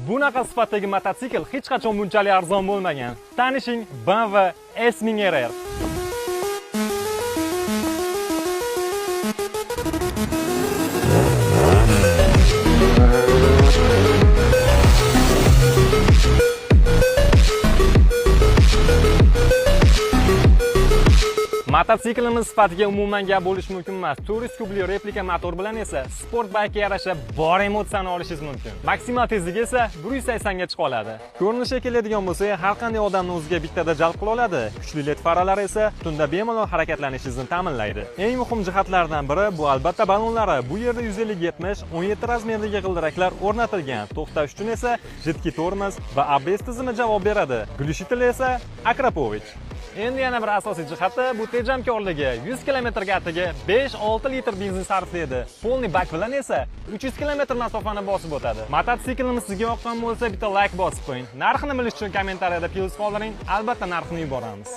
Bunaqa sifatdagi mototsikl hech qachon bunchalik arzon bo'lmagan. Tanishing, BMW S1000 RR. Mototsiklimiz sifatiga umuman gap bo'lish mumkin emas. 400 kubli replika motor bilan esa sport baykga yarasha bor emotsiyani olishingiz mumkin. Maksimal tezligi esa 180 ga chiqa oladi. Ko'rinishga keladigan bo'lsak, har qanday odamni o'ziga bittada jalb qila oladi. Kuchli LED faralari esa tunda bemalol harakatlanishingizni ta'minlaydi. Eng muhim jihatlardan biri bu albatta balonlari. Bu yerda 150-70 17 razmerdagi g'ildiraklar o'rnatilgan. To'xtash uchun esa jiddiy tormoz va ABS tizimi javob beradi. Glushitl esa Akrapovich. Endi yana bir asosiy jihati bu tejamkorligi. 100 kilometrga atigi 5-6 litr benzin sarflaydi. Polni bak bilan esa 300 kilometr masofani bosib o'tadi. Mototsiklimiz sizga yoqqan bo'lsa, bitta like bosib qo'ying. Narxini bilish uchun kommentariyada plyus qoldiring. Albatta narxini yuboramiz.